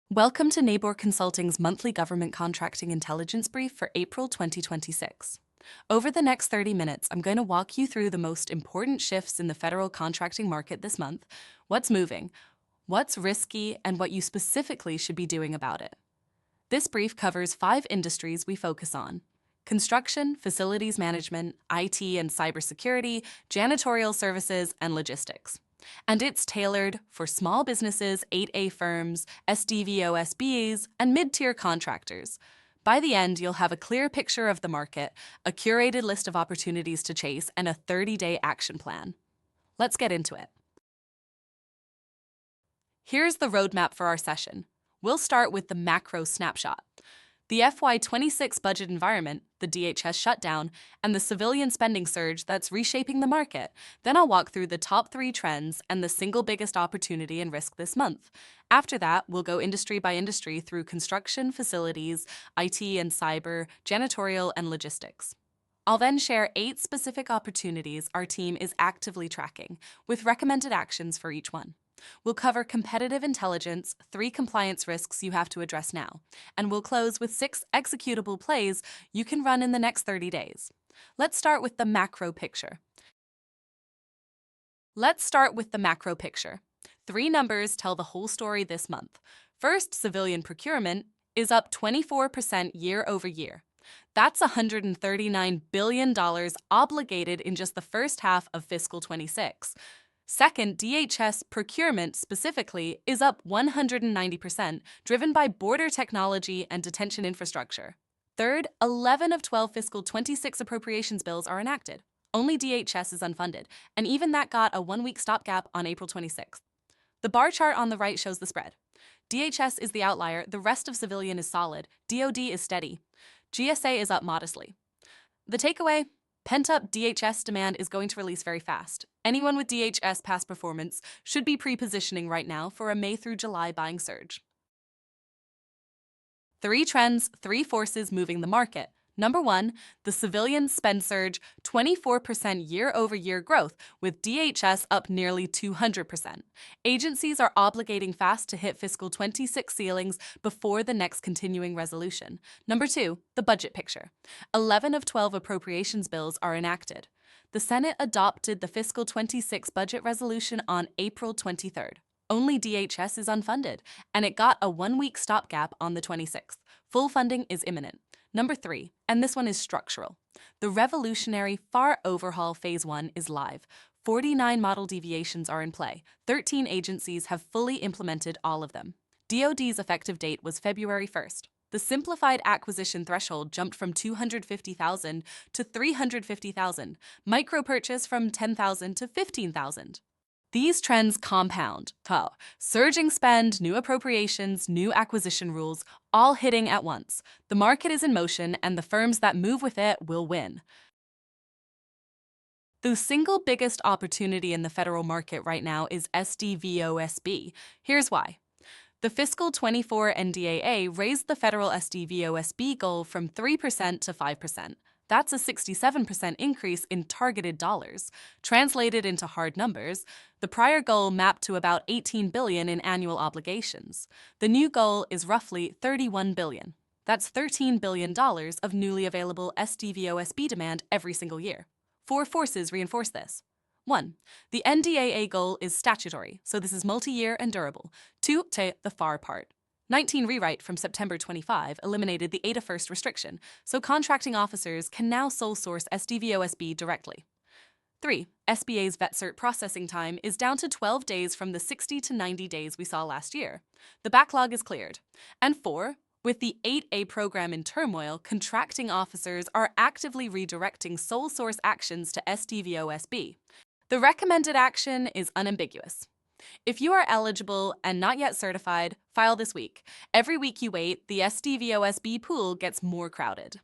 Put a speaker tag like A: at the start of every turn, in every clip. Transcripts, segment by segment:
A: Welcome to Neybor Consulting's monthly government contracting intelligence brief for April 2026. Over the next 30 minutes, I'm going to walk you through the most important shifts in the federal contracting market this month, what's moving, what's risky, and what you specifically should be doing about it. This brief covers 5 industries we focus on: construction, facilities management, IT and cybersecurity, janitorial services, and logistics. And it's tailored for small businesses, 8A firms, SDVOSBs, and mid-tier contractors. By the end, you'll have a clear picture of the market, a curated list of opportunities to chase, and a 30-day action plan. Let's get into it. Here's the roadmap for our session. We'll start with the macro snapshot. The FY26 budget environment, the DHS shutdown, and the civilian spending surge that's reshaping the market. Then I'll walk through the top 3 trends and the single biggest opportunity and risk this month. After that, we'll go industry by industry through construction, facilities, IT and cyber, janitorial, and logistics. I'll then share 8 specific opportunities our team is actively tracking, with recommended actions for each one. We'll cover competitive intelligence, 3 compliance risks you have to address now, and we'll close with 6 executable plays you can run in the next 30 days. Let's start with the macro picture. 3 numbers tell the whole story this month. First, civilian procurement is up 24% year over year. That's $139 billion obligated in just the first half of fiscal 26. Second, DHS procurement specifically is up 190%, driven by border technology and detention infrastructure. Third, 11 of 12 fiscal 26 appropriations bills are enacted. Only DHS is unfunded, and even that got a 1-week stopgap on April 26th. The bar chart on the right shows the spread. DHS is the outlier, the rest of civilian is solid, DoD is steady. GSA is up modestly. The takeaway? Pent-up DHS demand is going to release very fast. Anyone with DHS past performance should be pre-positioning right now for a May through July buying surge. 3 trends, 3 forces moving the market. Number 1, the civilian spend surge, 24% year-over-year growth, with DHS up nearly 200%. Agencies are obligating fast to hit fiscal 26 ceilings before the next continuing resolution. Number 2, the budget picture. 11 of 12 appropriations bills are enacted. The Senate adopted the fiscal 26 budget resolution on April 23rd. Only DHS is unfunded, and it got a 1-week stopgap on the 26th. Full funding is imminent. Number 3, and this one is structural. The Revolutionary FAR Overhaul Phase I is live. 49 model deviations are in play. 13 agencies have fully implemented all of them. DoD's effective date was February 1st. The simplified acquisition threshold jumped from $250,000 to $350,000, micro purchase from $10,000 to $15,000. These trends compound. Surging spend, new appropriations, new acquisition rules, all hitting at once. The market is in motion, and the firms that move with it will win. The single biggest opportunity in the federal market right now is SDVOSB. Here's why. The fiscal 24 NDAA raised the federal SDVOSB goal from 3% to 5%. That's a 67% increase in targeted dollars. Translated into hard numbers, the prior goal mapped to about $18 billion in annual obligations. The new goal is roughly $31 billion. That's $13 billion of newly available SDVOSB demand every single year. 4 forces reinforce this. 1. The NDAA goal is statutory, so this is multi-year and durable. 2. The FAR part. 19 rewrite from September 25 eliminated the ADA first restriction, so contracting officers can now sole source SDVOSB directly. 3. SBA's vet cert processing time is down to 12 days from the 60 to 90 days we saw last year. The backlog is cleared. And 4. With the 8A program in turmoil, contracting officers are actively redirecting sole source actions to SDVOSB. The recommended action is unambiguous. If you are eligible and not yet certified, file this week. Every week you wait, the SDVOSB pool gets more crowded.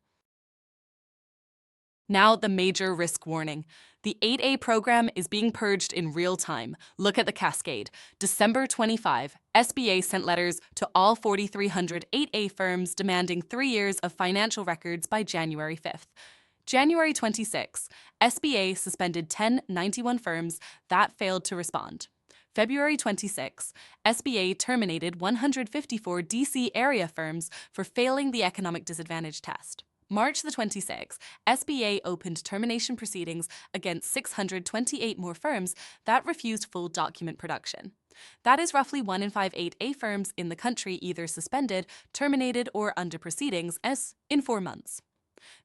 A: Now the major risk warning. The 8A program is being purged in real time. Look at the cascade. December 25, SBA sent letters to all 4,300 8A firms demanding 3 years of financial records by January 5th. January 26, SBA suspended 1091 firms that failed to respond. February 26, SBA terminated 154 DC area firms for failing the economic disadvantage test. March the 26th, SBA opened termination proceedings against 628 more firms that refused full document production. That is roughly 1 in 5 8A firms in the country either suspended, terminated, or under proceedings as in 4 months.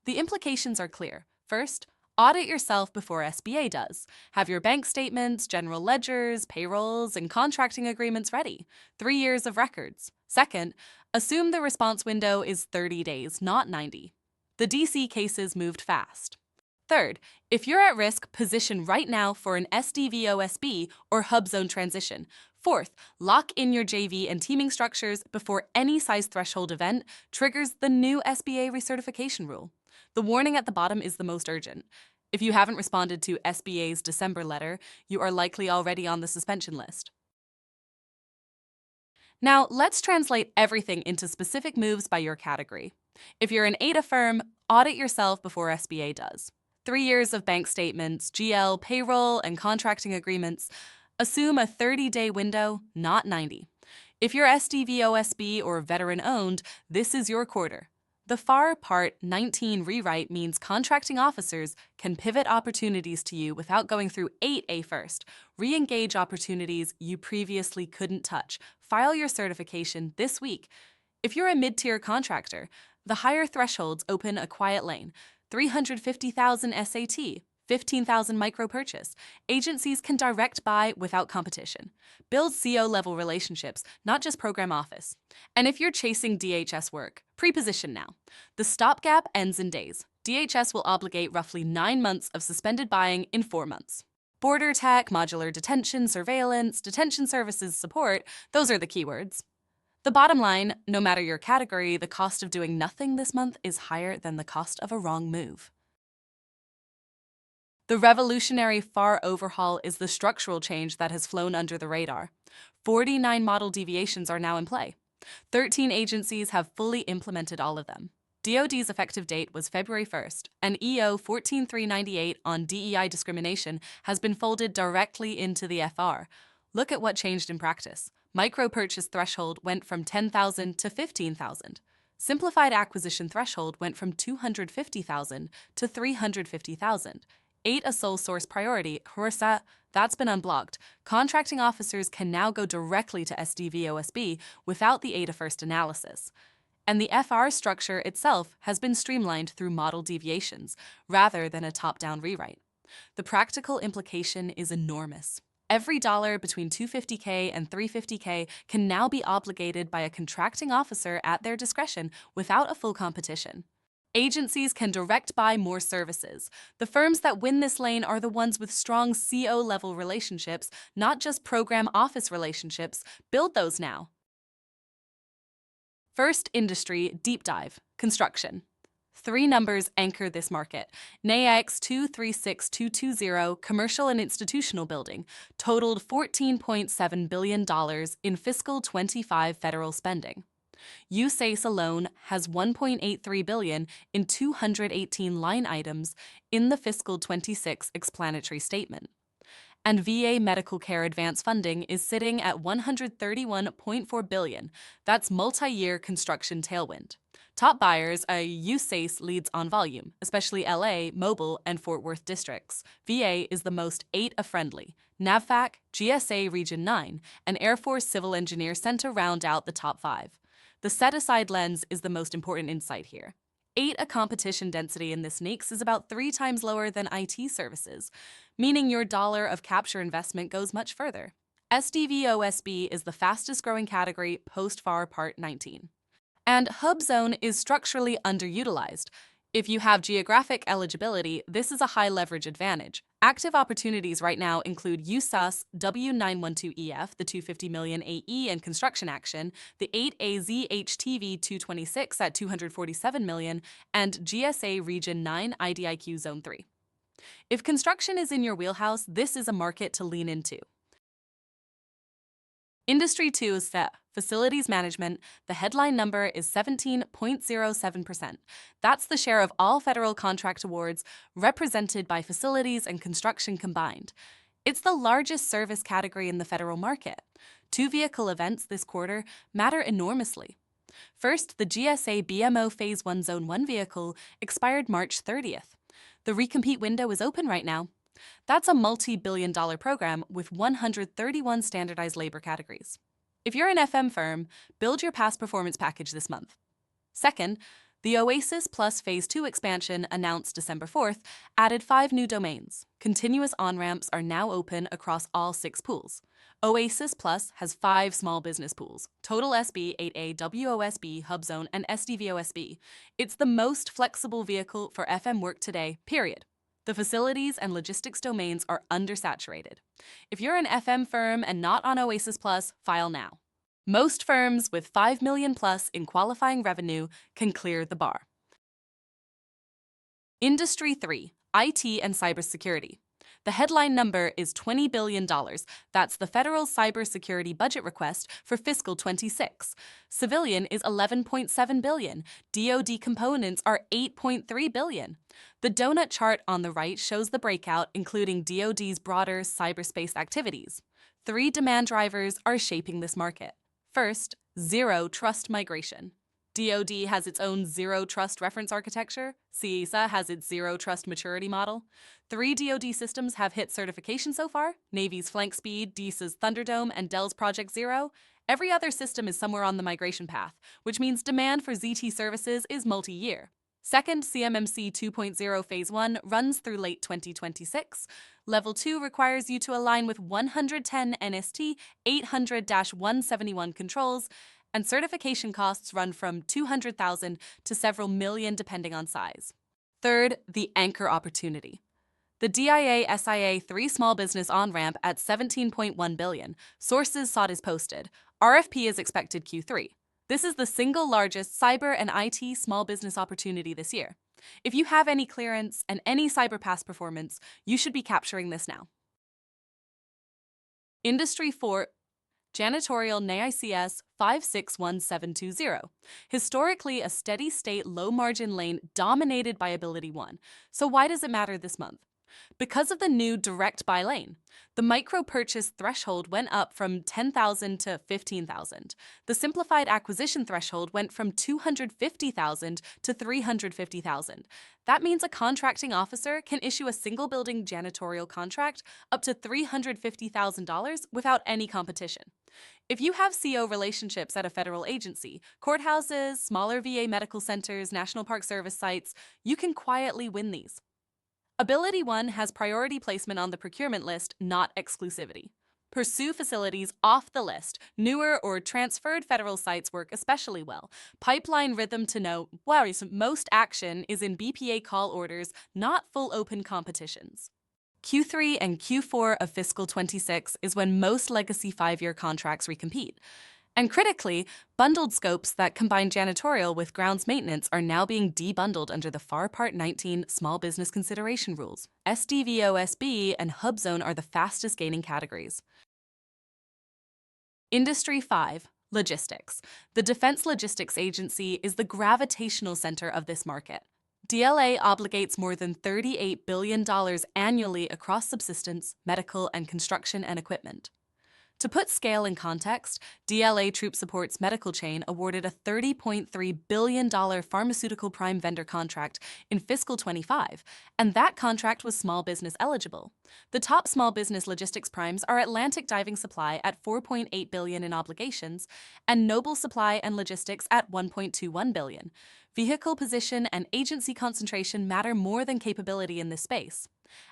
A: The implications are clear. First, audit yourself before SBA does. Have your bank statements, general ledgers, payrolls, and contracting agreements ready. 3 years of records. Second, assume the response window is 30 days, not 90. The DC cases moved fast. Third, if you're at risk, position right now for an SDVOSB or hub zone transition. Fourth, lock in your JV and teaming structures before any size threshold event triggers the new SBA recertification rule. The warning at the bottom is the most urgent. If you haven't responded to SBA's December letter, you are likely already on the suspension list. Now, let's translate everything into specific moves by your category. If you're an ADA firm, audit yourself before SBA does. 3 years of bank statements, GL, payroll, and contracting agreements. Assume a 30-day window, not 90. If you're SDVOSB or veteran-owned, this is your quarter. The FAR Part 19 rewrite means contracting officers can pivot opportunities to you without going through 8A first. Re-engage opportunities you previously couldn't touch. File your certification this week. If you're a mid-tier contractor, the higher thresholds open a quiet lane. 350,000 SAT, 15,000 micro purchase. Agencies can direct buy without competition. Build CO-level relationships, not just program office. And if you're chasing DHS work, pre-position now. The stopgap ends in days. DHS will obligate roughly 9 months of suspended buying in 4 months. Border tech, modular detention, surveillance, detention services support, those are the keywords. The bottom line, no matter your category, the cost of doing nothing this month is higher than the cost of a wrong move. The Revolutionary FAR Overhaul is the structural change that has flown under the radar. 49 model deviations are now in play. 13 agencies have fully implemented all of them. DoD's effective date was February 1st, and EO 14398 on DEI discrimination has been folded directly into the FR. Look at what changed in practice. Micro-purchase threshold went from 10,000 to 15,000. Simplified acquisition threshold went from 250,000 to 350,000. 8 a sole source priority, HRSA, that's been unblocked. Contracting officers can now go directly to SDVOSB without the ADA first analysis. And the FR structure itself has been streamlined through model deviations, rather than a top-down rewrite. The practical implication is enormous. Every dollar between $250K and $350K can now be obligated by a contracting officer at their discretion without a full competition. Agencies can direct buy more services. The firms that win this lane are the ones with strong CO-level relationships, not just program office relationships. Build those now. First industry deep dive, construction. 3 numbers anchor this market. NAICS 236220, commercial and institutional building, totaled $14.7 billion in fiscal 25 federal spending. USACE alone has $1.83 billion in 218 line items in the fiscal 26 explanatory statement. And VA medical care advance funding is sitting at $131.4 billion. That's multi-year construction tailwind. Top buyers, USACE leads on volume, especially LA, Mobile, and Fort Worth districts. VA is the most ADA-friendly. NAVFAC, GSA Region 9, and Air Force Civil Engineer Center round out the top 5. The set-aside lens is the most important insight here. ADA competition density in this NAICS is about 3 times lower than IT services, meaning your dollar of capture investment goes much further. SDVOSB is the fastest growing category post-FAR Part 19. And Hub Zone is structurally underutilized. If you have geographic eligibility, this is a high leverage advantage. Active opportunities right now include USAS W912EF, the $250 million AE and construction action, the 8AZ HTV 226 at $247 million, and GSA Region 9 IDIQ Zone 3. If construction is in your wheelhouse, this is a market to lean into. Industry 2 is set. Facilities management, the headline number is 17.07%. That's the share of all federal contract awards represented by facilities and construction combined. It's the largest service category in the federal market. Two vehicle events this quarter matter enormously. First, the GSA BMO Phase I Zone 1 vehicle expired March 30th. The recompete window is open right now. That's a multi-billion-dollar program with 131 standardized labor categories. If you're an FM firm, build your past performance package this month. Second, the OASIS Plus Phase II expansion announced December 4th added 5 new domains. Continuous on-ramps are now open across all 6 pools. OASIS Plus has 5 small business pools: Total SB, 8A, WOSB, HubZone, and SDVOSB. It's the most flexible vehicle for FM work today, period. The facilities and logistics domains are undersaturated. If you're an FM firm and not on OASIS Plus, file now. Most firms with 5 million plus in qualifying revenue can clear the bar. Industry 3, IT and cybersecurity. The headline number is $20 billion. That's the federal cybersecurity budget request for fiscal 26. Civilian is $11.7 billion. DoD components are $8.3 billion. The donut chart on the right shows the breakout, including DoD's broader cyberspace activities. 3 demand drivers are shaping this market. First, zero trust migration. DoD has its own zero trust reference architecture. CISA has its zero trust maturity model. 3 DoD systems have hit certification so far: Navy's Flank Speed, DISA's Thunderdome, and Dell's Project Zero. Every other system is somewhere on the migration path, which means demand for ZT services is multi-year. Second, CMMC 2.0 Phase 1 runs through late 2026. Level 2 requires you to align with 110 NST 800-171 controls, and certification costs run from $200,000 to several million depending on size. Third, the anchor opportunity. The DIA SIA 3 small business on-ramp at $17.1 billion. Sources sought is posted. RFP is expected Q3. This is the single largest cyber and IT small business opportunity this year. If you have any clearance and any cyber pass performance, you should be capturing this now. Industry 4, Janitorial NAICS 561720. Historically a steady state low margin lane dominated by AbilityOne. So why does it matter this month? Because of the new direct buy lane. The micro purchase threshold went up from $10,000 to $15,000. The simplified acquisition threshold went from $250,000 to $350,000. That means a contracting officer can issue a single building janitorial contract up to $350,000 without any competition. If you have CO relationships at a federal agency, courthouses, smaller VA medical centers, National Park Service sites, you can quietly win these. AbilityOne has priority placement on the procurement list, not exclusivity. Pursue facilities off the list. Newer or transferred federal sites work especially well. Pipeline rhythm to know, most action is in BPA call orders, not full open competitions. Q3 and Q4 of fiscal 26 is when most legacy 5-year contracts recompete. And critically, bundled scopes that combine janitorial with grounds maintenance are now being debundled under the FAR Part 19 Small Business Consideration Rules. SDVOSB and HubZone are the fastest gaining categories. Industry 5, logistics. The Defense Logistics Agency is the gravitational center of this market. DLA obligates more than $38 billion annually across subsistence, medical, and construction and equipment. To put scale in context, DLA Troop Support's medical chain awarded a $30.3 billion pharmaceutical prime vendor contract in fiscal 25, and that contract was small business eligible. The top small business logistics primes are Atlantic Diving Supply at $4.8 billion in obligations, and Noble Supply and Logistics at $1.21 billion. Vehicle position and agency concentration matter more than capability in this space.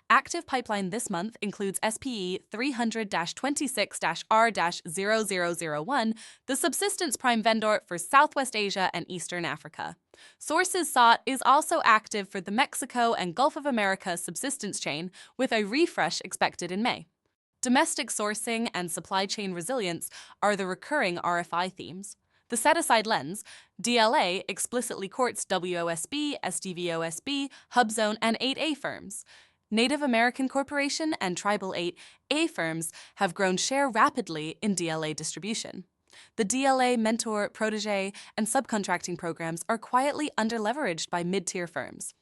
A: Active pipeline this month includes SPE 300-26-R-0001, the subsistence prime vendor for Southwest Asia and Eastern Africa. Sources sought is also active for the Mexico and Gulf of America subsistence chain, with a refresh expected in May. Domestic sourcing and supply chain resilience are the recurring RFI themes. The set-aside lens, DLA explicitly courts WOSB, SDVOSB, HubZone, and 8A firms. Native American Corporation and Tribal 8A firms have grown share rapidly in DLA distribution. The DLA mentor, protege, and subcontracting programs are quietly underleveraged by mid-tier firms.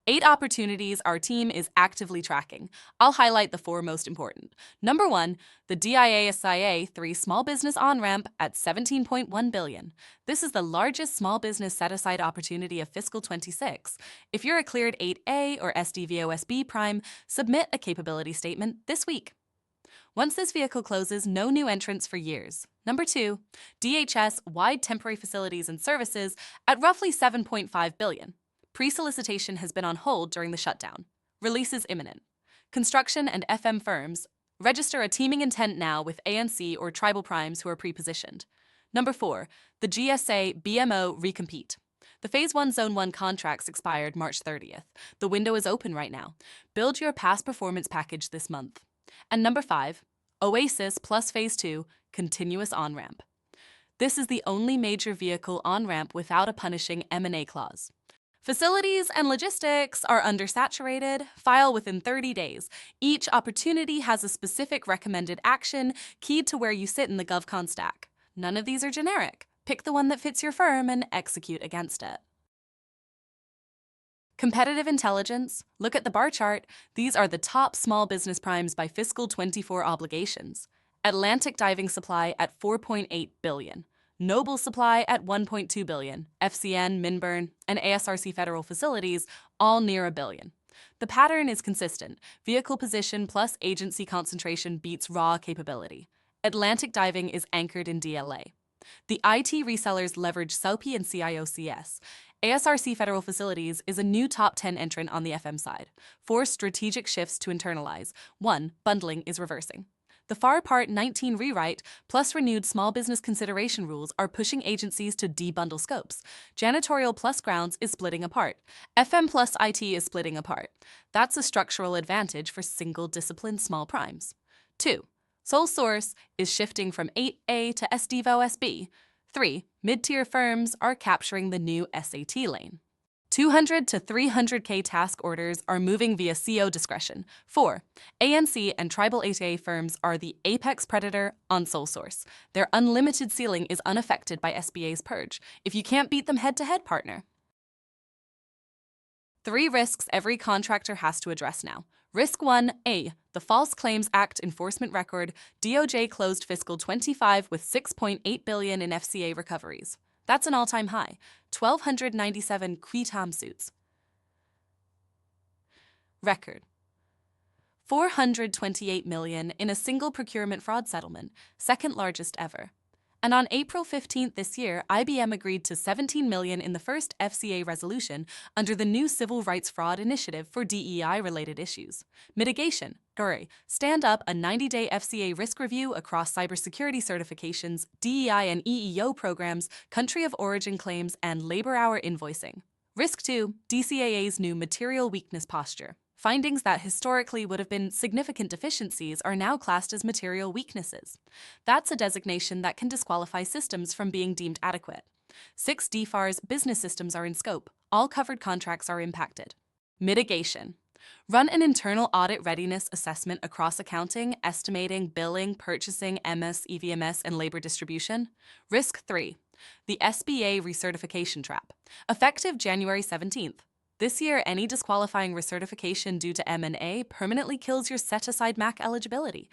A: 8 opportunities our team is actively tracking. I'll highlight the 4 most important. Number 1, the DIA SIA 3 Small Business On-Ramp at $17.1 billion. This is the largest small business set-aside opportunity of fiscal 26. If you're a cleared 8A or SDVOSB prime, submit a capability statement this week. Once this vehicle closes, no new entrants for years. Number 2, DHS Wide Temporary Facilities and Services at roughly $7.5 billion. Pre-solicitation has been on hold during the shutdown. Release is imminent. Construction and FM firms register a teaming intent now with ANC or tribal primes who are pre-positioned. Number 4, the GSA BMO recompete. The Phase 1 Zone 1 contracts expired March 30th. The window is open right now. Build your past performance package this month. And number 5, OASIS plus Phase II continuous on-ramp. This is the only major vehicle on-ramp without a punishing M&A clause. Facilities and logistics are undersaturated. File within 30 days. Each opportunity has a specific recommended action keyed to where you sit in the GovCon stack. None of these are generic. Pick the one that fits your firm and execute against it. Competitive intelligence. Look at the bar chart. These are the top small business primes by fiscal 24 obligations. Atlantic Diving Supply at $4.8 billion. Noble Supply at $1.2 billion, FCN, Minburn, and ASRC federal facilities all near $1 billion. The pattern is consistent. Vehicle position plus agency concentration beats raw capability. Atlantic Diving is anchored in DLA. The IT resellers leverage SOPI and CIOCS. ASRC federal facilities is a new top 10 entrant on the FM side. 4 strategic shifts to internalize. 1, bundling is reversing. The FAR Part 19 rewrite plus renewed small business consideration rules are pushing agencies to debundle scopes. Janitorial plus grounds is splitting apart. FM plus IT is splitting apart. That's a structural advantage for single discipline small primes. 2, sole source is shifting from 8A to SDVOSB. 3, mid-tier firms are capturing the new SAT lane. 200 to 300K task orders are moving via CO discretion. 4, ANC and Tribal 8A firms are the apex predator on sole source. Their unlimited ceiling is unaffected by SBA's purge. If you can't beat them head-to-head, partner. 3 risks every contractor has to address now. Risk 1A, the False Claims Act enforcement record. DOJ closed fiscal 25 with $6.8 billion in FCA recoveries. That's an all-time high, 1,297 quitam suits. Record, $428 million in a single procurement fraud settlement, second largest ever. And on April 15th this year, IBM agreed to $17 million in the first FCA resolution under the new Civil Rights Fraud Initiative for DEI-related issues. Mitigation. Stand up a 90-day FCA risk review across cybersecurity certifications, DEI and EEO programs, country of origin claims, and labor hour invoicing. Risk 2. DCAA's new material weakness posture. Findings that historically would have been significant deficiencies are now classed as material weaknesses. That's a designation that can disqualify systems from being deemed adequate. 6 DFAR's business systems are in scope. All covered contracts are impacted. Mitigation. Run an internal audit readiness assessment across accounting, estimating, billing, purchasing, MS, EVMS, and labor distribution. Risk 3. The SBA recertification trap. Effective January 17th. This year, any disqualifying recertification due to M&A permanently kills your set-aside MAC eligibility.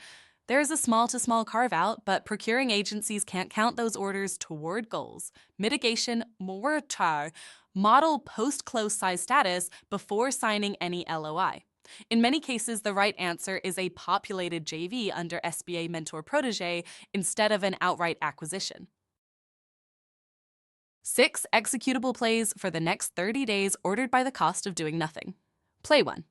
A: There is a small-to-small carve-out, but procuring agencies can't count those orders toward goals. Mitigation, model post-close size status before signing any LOI. In many cases, the right answer is a populated JV under SBA mentor-protege instead of an outright acquisition. 6 executable plays for the next 30 days ordered by the cost of doing nothing. Play 1.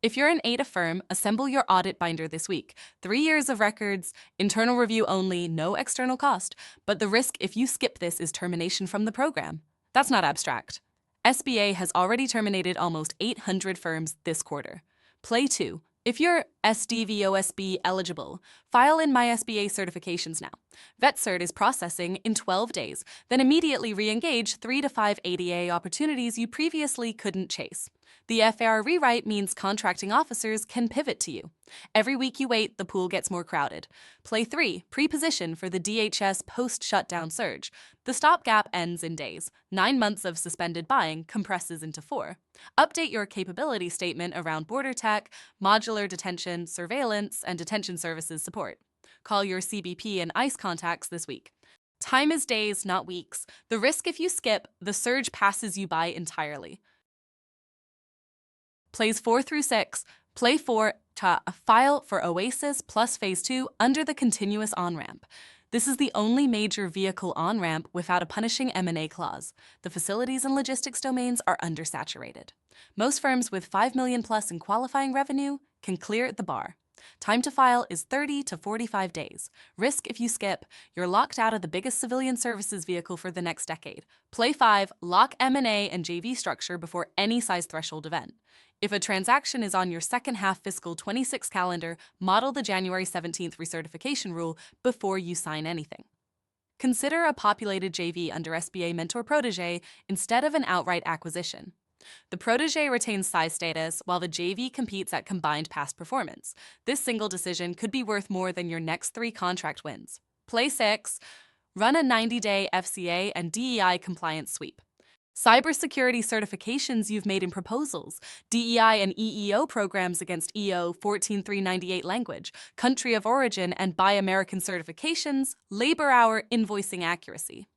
A: If you're an ADA firm, assemble your audit binder this week. 3 years of records, internal review only, no external cost. But the risk if you skip this is termination from the program. That's not abstract. SBA has already terminated almost 800 firms this quarter. Play 2. If you're SDVOSB eligible, file in MySBA certifications now. VetCert is processing in 12 days, then immediately re-engage 3 to 5 ADA opportunities you previously couldn't chase. The FAR rewrite means contracting officers can pivot to you. Every week you wait, the pool gets more crowded. Play 3, pre-position for the DHS post-shutdown surge. The stopgap ends in days. 9 months of suspended buying compresses into 4. Update your capability statement around border tech, modular detention, surveillance, and detention services support. Call your CBP and ICE contacts this week. Time is days, not weeks. The risk if you skip, the surge passes you by entirely. Plays 4 through 6. Play 4 to file for OASIS plus Phase II under the continuous on-ramp. This is the only major vehicle on-ramp without a punishing M&A clause. The facilities and logistics domains are undersaturated. Most firms with 5 million plus in qualifying revenue can clear the bar. Time to file is 30 to 45 days. Risk if you skip, you're locked out of the biggest civilian services vehicle for the next decade. Play 5, lock M&A and JV structure before any size threshold event. If a transaction is on your second half fiscal 26 calendar, model the January 17th recertification rule before you sign anything. Consider a populated JV under SBA Mentor Protégé instead of an outright acquisition. The protégé retains size status while the JV competes at combined past performance. This single decision could be worth more than your next 3 contract wins. Play 6, run a 90-day FCA and DEI compliance sweep. Cybersecurity certifications you've made in proposals, DEI and EEO programs against EO 14398 language, country of origin and Buy American certifications, labor hour invoicing accuracy.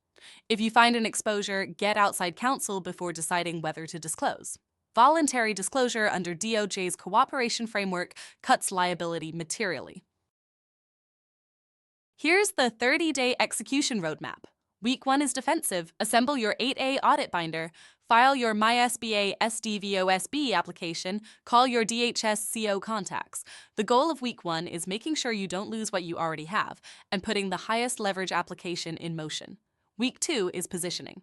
A: If you find an exposure, get outside counsel before deciding whether to disclose. Voluntary disclosure under DOJ's cooperation framework cuts liability materially. Here's the 30-day execution roadmap. Week 1 is defensive. Assemble your 8A audit binder. File your MySBA SDVOSB application. Call your DHS CO contacts. The goal of Week 1 is making sure you don't lose what you already have and putting the highest leverage application in motion. Week 2 is positioning.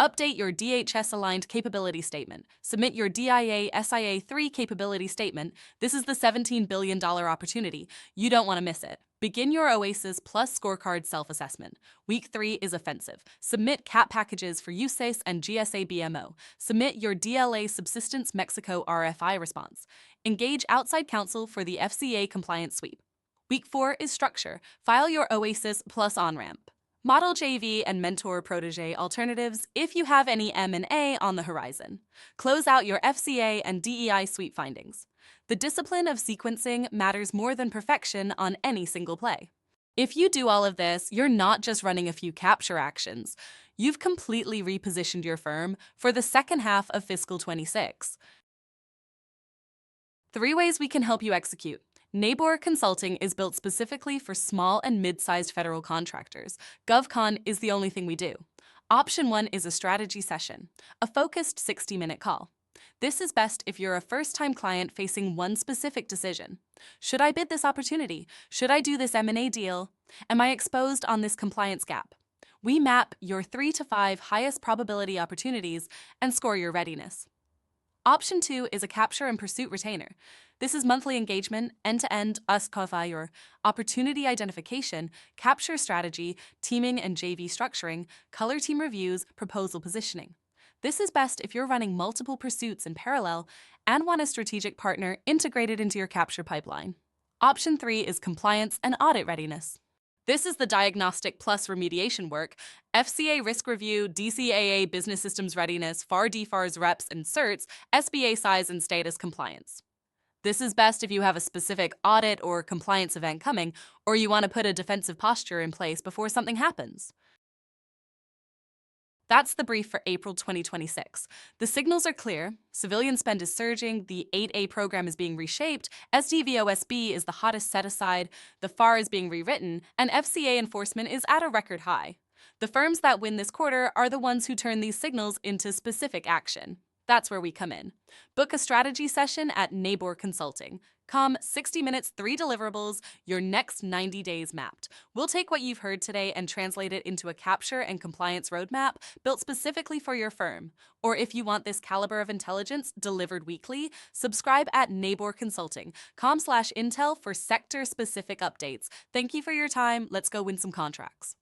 A: Update your DHS-aligned capability statement. Submit your DIA SIA 3 capability statement. This is the $17 billion opportunity. You don't want to miss it. Begin your OASIS plus scorecard self-assessment. Week 3 is offensive. Submit CAP packages for USACE and GSA BMO. Submit your DLA Subsistence Mexico RFI response. Engage outside counsel for the FCA compliance sweep. Week 4 is structure. File your OASIS plus on-ramp. Model JV and mentor protégé alternatives if you have any M&A on the horizon. Close out your FCA and DEI sweep findings. The discipline of sequencing matters more than perfection on any single play. If you do all of this, you're not just running a few capture actions. You've completely repositioned your firm for the second half of fiscal 26. 3 ways we can help you execute. Neybor Consulting is built specifically for small and mid-sized federal contractors. GovCon is the only thing we do. Option 1 is a strategy session, a focused 60-minute call. This is best if you're a first-time client facing one specific decision. Should I bid this opportunity? Should I do this M&A deal? Am I exposed on this compliance gap? We map your 3 to 5 highest probability opportunities and score your readiness. Option 2 is a capture and pursuit retainer. This is monthly engagement, end-to-end us cover your opportunity identification, capture strategy, teaming and JV structuring, color team reviews, proposal positioning. This is best if you're running multiple pursuits in parallel and want a strategic partner integrated into your capture pipeline. Option 3 is compliance and audit readiness. This is the diagnostic plus remediation work, FCA risk review, DCAA business systems readiness, FAR DFARS reps and certs, SBA size and status compliance. This is best if you have a specific audit or compliance event coming, or you want to put a defensive posture in place before something happens. That's the brief for April 2026. The signals are clear, civilian spend is surging, the 8A program is being reshaped, SDVOSB is the hottest set-aside, the FAR is being rewritten, and FCA enforcement is at a record high. The firms that win this quarter are the ones who turn these signals into specific action. That's where we come in. Book a strategy session at Neybor Consulting. Come 60 minutes, 3 deliverables, your next 90 days mapped. We'll take what you've heard today and translate it into a capture and compliance roadmap built specifically for your firm. Or if you want this caliber of intelligence delivered weekly, subscribe at Neybor Consulting, com/intel for sector-specific updates. Thank you for your time. Let's go win some contracts.